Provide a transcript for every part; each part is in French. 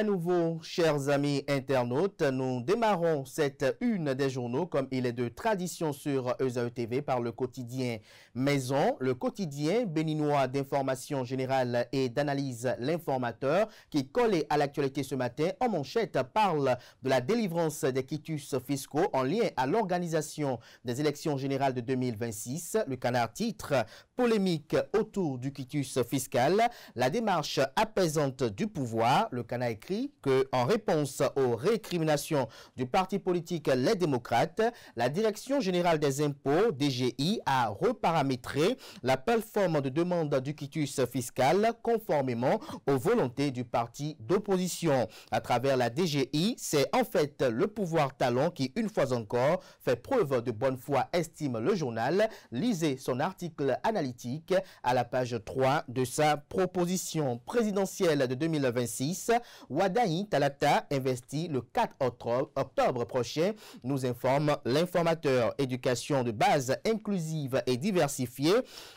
À nouveau, chers amis internautes, nous démarrons cette une des journaux comme il est de tradition sur ESAE TV par le quotidien Maison, le quotidien béninois d'information générale et d'analyse L'Informateur qui, collé à l'actualité ce matin, en manchette parle de la délivrance des quitus fiscaux en lien à l'organisation des élections générales de 2026. Le Canard titre « Polémique autour du quitus fiscal, la démarche apaisante du pouvoir ». Le Canard écrit que, en réponse aux récriminations du parti politique Les Démocrates, la Direction générale des impôts, DGI, a reparamétré la plateforme de demande du quitus fiscal conformément aux volontés du parti d'opposition. À travers la DGI, c'est en fait le pouvoir talon qui, une fois encore, fait preuve de bonne foi, estime le journal. Lisez son article analytique à la page 3 de sa proposition présidentielle de 2026. Wadahi Talata investit le 4 octobre prochain, nous informe L'Informateur. Éducation de base inclusive et diversifiée.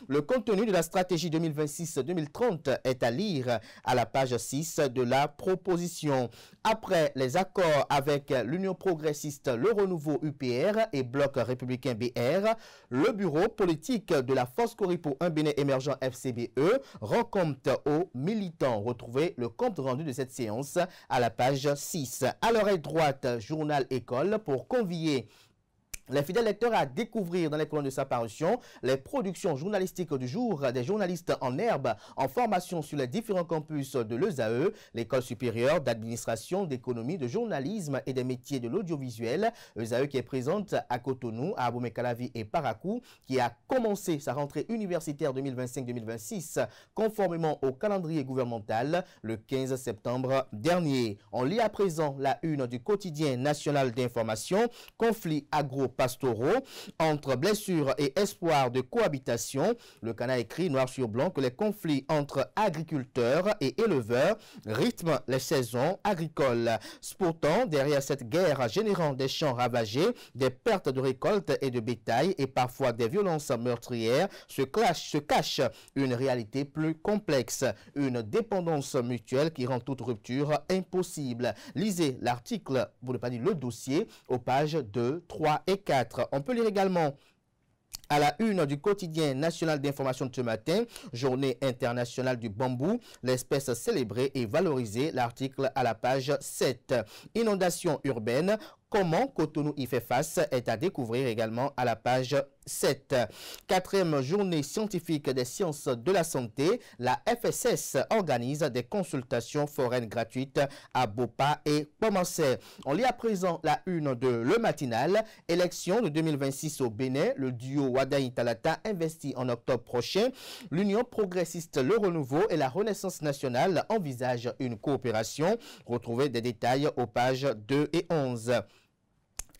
Le contenu de la stratégie 2026-2030 est à lire à la page 6 de la proposition. Après les accords avec l'Union progressiste, le Renouveau UPR et Bloc républicain BR, le bureau politique de la Force Cori pour un Bénin émergent FCBE rend compte aux militants. Retrouvez le compte rendu de cette séance à la page 6. À l'oreille droite, journal École pour convier les fidèles lecteurs à découvrir dans les colonnes de sa parution les productions journalistiques du jour des journalistes en herbe en formation sur les différents campus de l'ESAE, l'école supérieure d'administration, d'économie, de journalisme et des métiers de l'audiovisuel. ESAE qui est présente à Cotonou, à Abomey-Calavi et Parakou, qui a commencé sa rentrée universitaire 2025-2026 conformément au calendrier gouvernemental le 15 septembre dernier. On lit à présent la une du quotidien national d'information, conflit agro-pastoraux entre blessures et espoir de cohabitation. Le Canard écrit noir sur blanc que les conflits entre agriculteurs et éleveurs rythment les saisons agricoles. Pourtant, derrière cette guerre générant des champs ravagés, des pertes de récoltes et de bétail et parfois des violences meurtrières, se cache une réalité plus complexe, une dépendance mutuelle qui rend toute rupture impossible. Lisez l'article, pour ne pas dire le dossier, aux pages 2, 3 et 4. On peut lire également à la une du quotidien national d'information de ce matin, journée internationale du bambou, l'espèce célébrée et valorisée, l'article à la page 7. Inondation urbaine, comment Cotonou y fait face est à découvrir également à la page 7. Quatrième journée scientifique des sciences de la santé, la FSS organise des consultations foraines gratuites à Bopa et Pomancé. On lit à présent la une de Le Matinal, élection de 2026 au Bénin, le duo Wadahi Talata investi en octobre prochain. L'Union progressiste, le Renouveau et la Renaissance nationale envisagent une coopération. Retrouvez des détails aux pages 2 et 11.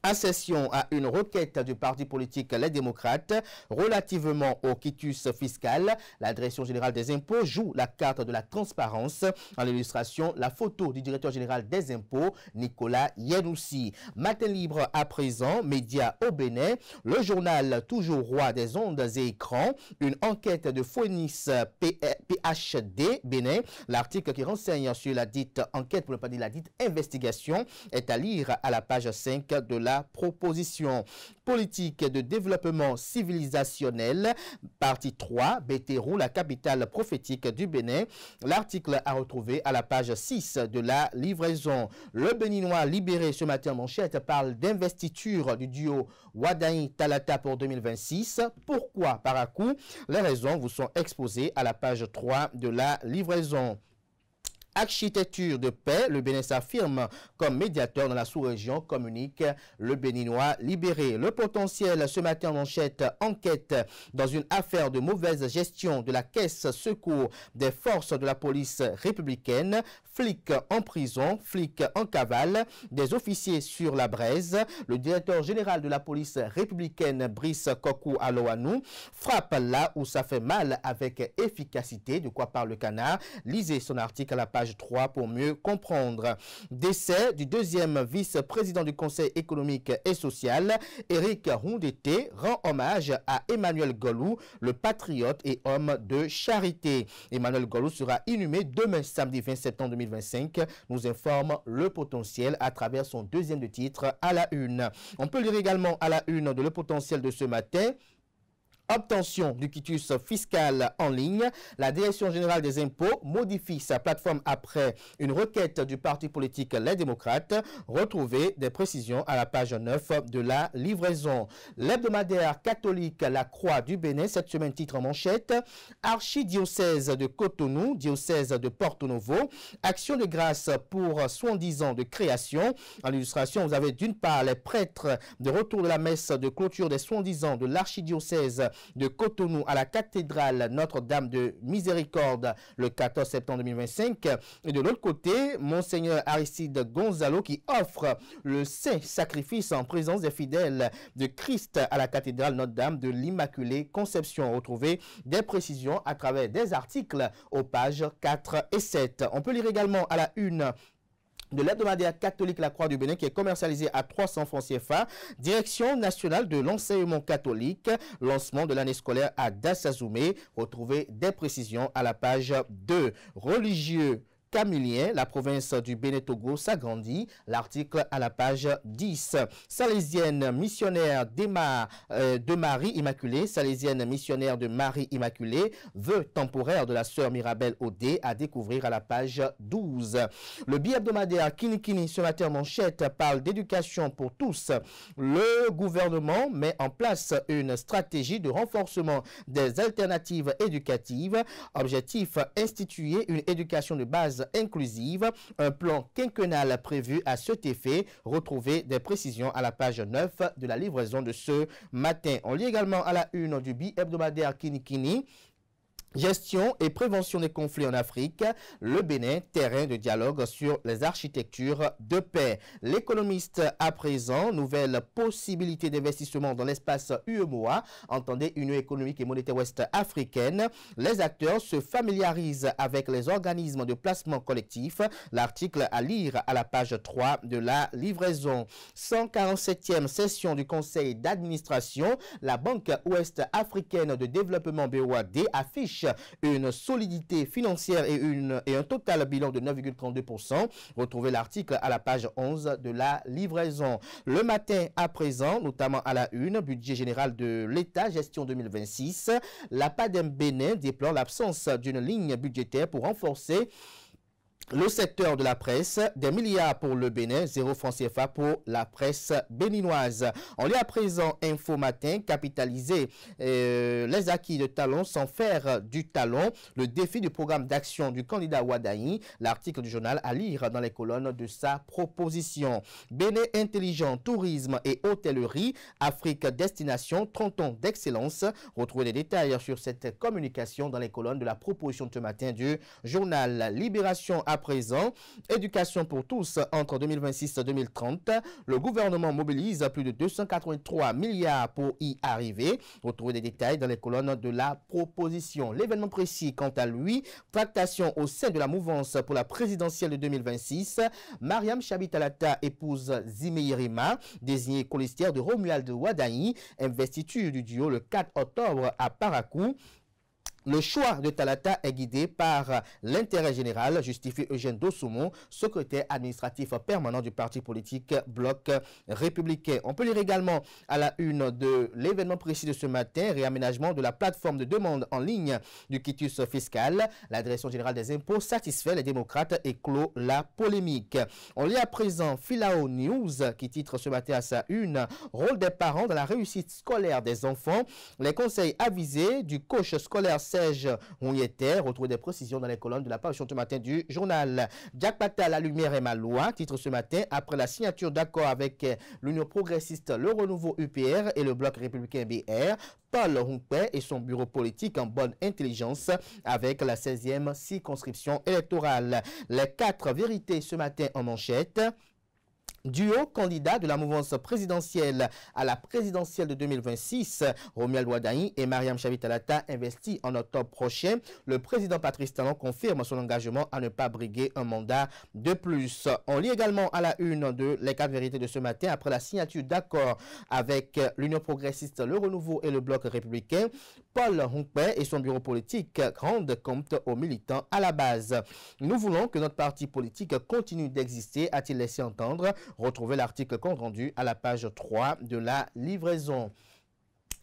Accession à une requête du parti politique Les Démocrates relativement au quitus fiscal. La Direction générale des impôts joue la carte de la transparence. En illustration, la photo du directeur général des impôts, Nicolas Yenoussi. Matin libre à présent, médias au Bénin. Le journal toujours roi des ondes et écrans. Une enquête de Phoenix PHD Bénin. L'article qui renseigne sur la dite enquête, pour ne pas dire la dite investigation, est à lire à la page 5 de la proposition. Politique de développement civilisationnel, partie 3, Bétérou, la capitale prophétique du Bénin. L'article à retrouver à la page 6 de la livraison. Le Béninois libéré ce matin en manchette parle d'investiture du duo Wadahi Talata pour 2026. Pourquoi Parakou? Les raisons vous sont exposées à la page 3 de la livraison. Architecture de paix, le Bénin s'affirme comme médiateur dans la sous-région, communique le Béninois libéré. Le potentiel ce matin en manchette, enquête dans une affaire de mauvaise gestion de la caisse secours des forces de la police républicaine. Flics en prison, flics en cavale, des officiers sur la braise. Le directeur général de la police républicaine, Brice Kokou Aloanou, frappe là où ça fait mal avec efficacité. De quoi parle le Canard? Lisez son article à la page page 3 pour mieux comprendre. Décès du deuxième vice-président du Conseil économique et social, Éric Rondeté, rend hommage à Emmanuel Golou, le patriote et homme de charité. Emmanuel Golou sera inhumé demain, samedi 20 septembre 2025, nous informe Le Potentiel à travers son deuxième de titre à la une. On peut lire également à la une de Le Potentiel de ce matin: obtention du quitus fiscal en ligne. La Direction générale des impôts modifie sa plateforme après une requête du parti politique Les Démocrates. Retrouvez des précisions à la page 9 de la livraison. L'hebdomadaire catholique La Croix du Bénin, cette semaine, titre en manchette: archidiocèse de Cotonou, diocèse de Porto Novo, action de grâce pour 70 ans de création. En illustration, vous avez d'une part les prêtres de retour de la messe de clôture des 70 ans de l'archidiocèse de Cotonou à la cathédrale Notre-Dame de Miséricorde le 14 septembre 2025. Et de l'autre côté, Monseigneur Aristide Gonzalo qui offre le saint sacrifice en présence des fidèles de Christ à la cathédrale Notre-Dame de l'Immaculée Conception. Retrouvez des précisions à travers des articles aux pages 4 et 7. On peut lire également à la une de l'hebdomadaire catholique La Croix du Bénin qui est commercialisé à 300 francs CFA. Direction nationale de l'enseignement catholique, lancement de l'année scolaire à Dassazoumé. Retrouvez des précisions à la page 2. Religieux Camillien, la province du Bénin-Togo s'agrandit. L'article à la page 10. Salésienne missionnaire de Marie Immaculée, Salésienne missionnaire de Marie Immaculée, vœu temporaire de la sœur Mirabel Odé à découvrir à la page 12. Le bi-hebdomadaire Kini ce matin manchette parle d'éducation pour tous. Le gouvernement met en place une stratégie de renforcement des alternatives éducatives. Objectif: instituer une éducation de base inclusive, un plan quinquennal prévu à cet effet. Retrouvez des précisions à la page 9 de la livraison de ce matin. On lit également à la une du bi-hebdomadaire Kini. Gestion et prévention des conflits en Afrique, le Bénin, terrain de dialogue sur les architectures de paix. L'économiste à présent, nouvelle possibilité d'investissement dans l'espace UEMOA, entendez Union économique et monétaire ouest africaine. Les acteurs se familiarisent avec les organismes de placement collectif. L'article à lire à la page 3 de la livraison. 147e session du conseil d'administration, la Banque ouest africaine de développement BOAD affiche une solidité financière et un total bilan de 9,32%. Retrouvez l'article à la page 11 de la livraison. Le matin à présent, notamment à la une, budget général de l'État, gestion 2026. La PADEM Bénin déplore l'absence d'une ligne budgétaire pour renforcer le secteur de la presse, des milliards pour le Bénin, 0 francs CFA pour la presse béninoise. On lit à présent Info Matin, capitaliser les acquis de talon sans faire du talon, le défi du programme d'action du candidat Wadaï, l'article du journal à lire dans les colonnes de sa proposition. Bénin intelligent, tourisme et hôtellerie, Afrique destination, 30 ans d'excellence. Retrouvez les détails sur cette communication dans les colonnes de la proposition de ce matin du journal. Libération à présent, éducation pour tous entre 2026 et 2030. Le gouvernement mobilise plus de 283 milliards pour y arriver. Retrouvez des détails dans les colonnes de la proposition. L'événement précis, quant à lui, tractation au sein de la mouvance pour la présidentielle de 2026. Mariam Chabi-Talata épouse Zimeyirima, désignée colistière de Romuald Wadaï, investiture du duo le 4 octobre à Parakou. Le choix de Talata est guidé par l'intérêt général, justifie Eugène Dossoumon, secrétaire administratif permanent du parti politique Bloc républicain. On peut lire également à la une de l'événement précis de ce matin, réaménagement de la plateforme de demande en ligne du quitus fiscal. La Direction générale des impôts satisfait les démocrates et clôt la polémique. On lit à présent Filao News qui titre ce matin à sa une, rôle des parents dans la réussite scolaire des enfants. Les conseils avisés du coach scolaire Serge Rouilleter. Retrouvez des précisions dans les colonnes de la page ce matin du journal. Jack Pata, la lumière est ma loi, titre ce matin, après la signature d'accord avec l'Union progressiste, le Renouveau UPR et le Bloc républicain BR. Paul Roumpet et son bureau politique en bonne intelligence avec la 16e circonscription électorale. Les 4 vérités ce matin en manchette. Duo candidat de la mouvance présidentielle à la présidentielle de 2026, Romuald Wardani et Mariam Chabi Talata investis en octobre prochain. Le président Patrice Talon confirme son engagement à ne pas briguer un mandat de plus. On lit également à la une de Les 4 vérités de ce matin, après la signature d'accord avec l'Union progressiste, le Renouveau et le Bloc républicain, Paul Hunkpe et son bureau politique rendent compte aux militants à la base. Nous voulons que notre parti politique continue d'exister, a-t-il laissé entendre. Retrouvez l'article compte rendu à la page 3 de la livraison.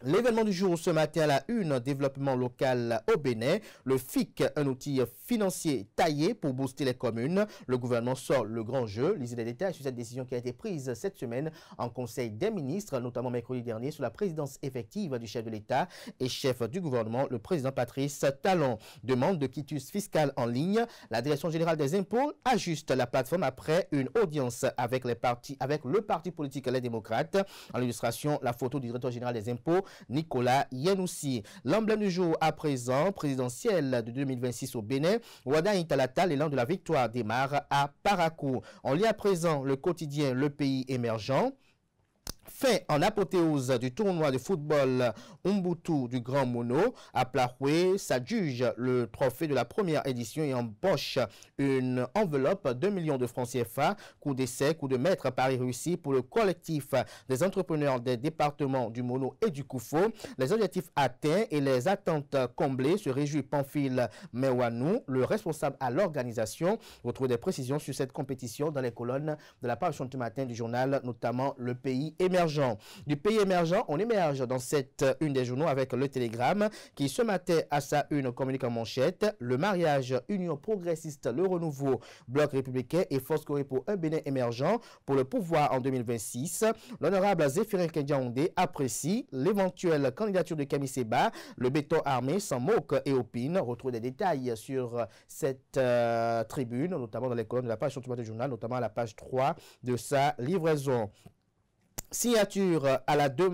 L'événement du jour ce matin à la une, développement local au Bénin, le FIC, un outil financier taillé pour booster les communes. Le gouvernement sort le grand jeu. Lisez les détails sur cette décision qui a été prise cette semaine en Conseil des ministres, notamment mercredi dernier, sous la présidence effective du chef de l'État et chef du gouvernement, le président Patrice Talon. Demande de quitus fiscal en ligne. La Direction générale des impôts ajuste la plateforme après une audience avec le parti politique Les Démocrates. En illustration, la photo du directeur général des impôts, Nicolas Yenoussi. L'emblème du jour à présent, présidentiel de 2026 au Bénin, Wardani Talata, l'élan de la victoire démarre à Parakou. On lit à présent le quotidien Le Pays émergent. Fait en apothéose du tournoi de football Umbutu du Grand Mono, à Plahoué s'adjuge le trophée de la première édition et empoche une enveloppe de 2 millions de francs CFA, coup d'essai, coup de maître Paris réussi pour le collectif des entrepreneurs des départements du Mono et du Koufo. Les objectifs atteints et les attentes comblées, se réjouit Pamphile Mewanou, le responsable à l'organisation. Retrouvez des précisions sur cette compétition dans les colonnes de la page du matin du journal, notamment Le Pays émergent. Du Pays émergent, on émerge dans cette une des journaux avec le Télégramme qui ce matin à sa une communique en manchette le mariage Union progressiste, le Renouveau, Bloc républicain et Force Corée pour un Bénin émergent pour le pouvoir en 2026. L'honorable Zéphirin Kendiaoundé apprécie l'éventuelle candidature de Camille Seba. Le béton armé s'en moque et opine. Retrouve des détails sur cette tribune, notamment dans les colonnes de la page du journal, notamment à la page 3 de sa livraison. Signature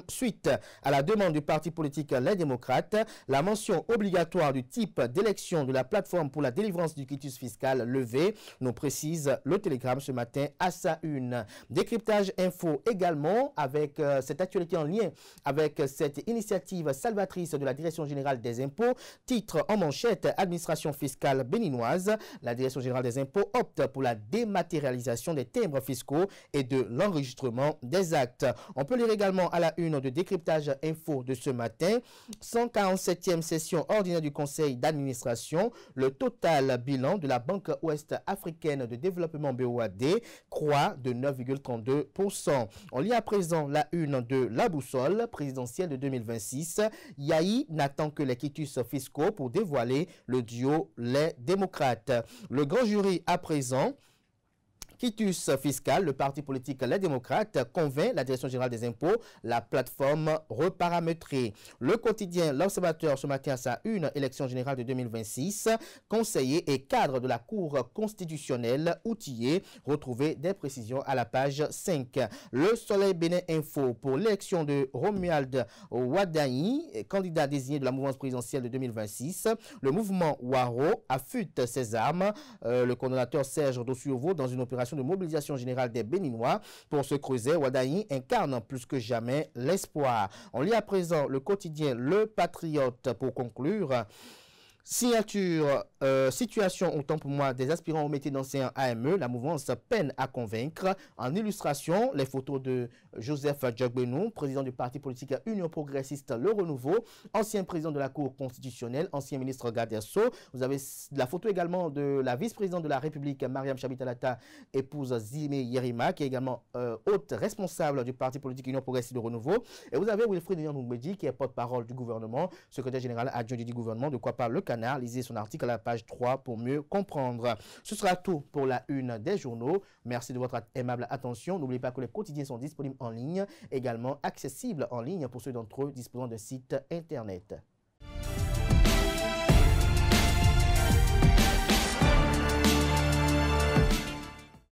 suite à la demande du parti politique Les Démocrates, la mention obligatoire du type d'élection de la plateforme pour la délivrance du quitus fiscal levée, nous précise le Télégramme ce matin à sa une. Décryptage info également avec cette actualité en lien avec cette initiative salvatrice de la Direction générale des impôts. Titre en manchette, administration fiscale béninoise. La Direction générale des impôts opte pour la dématérialisation des timbres fiscaux et de l'enregistrement des actes. On peut lire également à la une de décryptage info de ce matin, 147e session ordinaire du conseil d'administration. Le total bilan de la Banque ouest africaine de développement BOAD croît de 9,32%. On lit à présent la une de la boussole présidentielle de 2026. Yahi n'attend que les quitus fiscaux pour dévoiler le duo Les Démocrates. Le grand jury à présent. Quitus fiscal, le parti politique Les Démocrates convainc la Direction générale des impôts, la plateforme reparamétrée. Le quotidien L'Observateur ce matin à sa une, élection générale de 2026, conseiller et cadre de la Cour constitutionnelle outillé. Retrouvez des précisions à la page 5. Le Soleil Bénin Info pour l'élection de Romuald Wardani, candidat désigné de la mouvance présidentielle de 2026. Le mouvement Waro affûte ses armes. Le coordonnateur Serge Dossuovo dans une opération de mobilisation générale des Béninois pour se creuser. Wardani incarne plus que jamais l'espoir. On lit à présent le quotidien Le Patriote pour conclure. Situation autant pour moi des aspirants au métier d'enseignant AME, la mouvance peine à convaincre. En illustration, les photos de Joseph Djogbenou, président du parti politique Union progressiste Le Renouveau, ancien président de la Cour constitutionnelle, ancien ministre Garderso. Vous avez la photo également de la vice-présidente de la République, Mariam Chabi Talata, épouse Zime Yerima, qui est également haute responsable du parti politique Union progressiste Le Renouveau. Et vous avez Wilfried Nyangoumedi, qui est porte-parole du gouvernement, secrétaire général adjoint du gouvernement, de quoi parle le Canard. Lisez son article à la page 3 pour mieux comprendre. Ce sera tout pour la une des journaux. Merci de votre aimable attention. N'oubliez pas que les quotidiens sont disponibles en ligne, également accessibles en ligne pour ceux d'entre eux disposant de sites internet.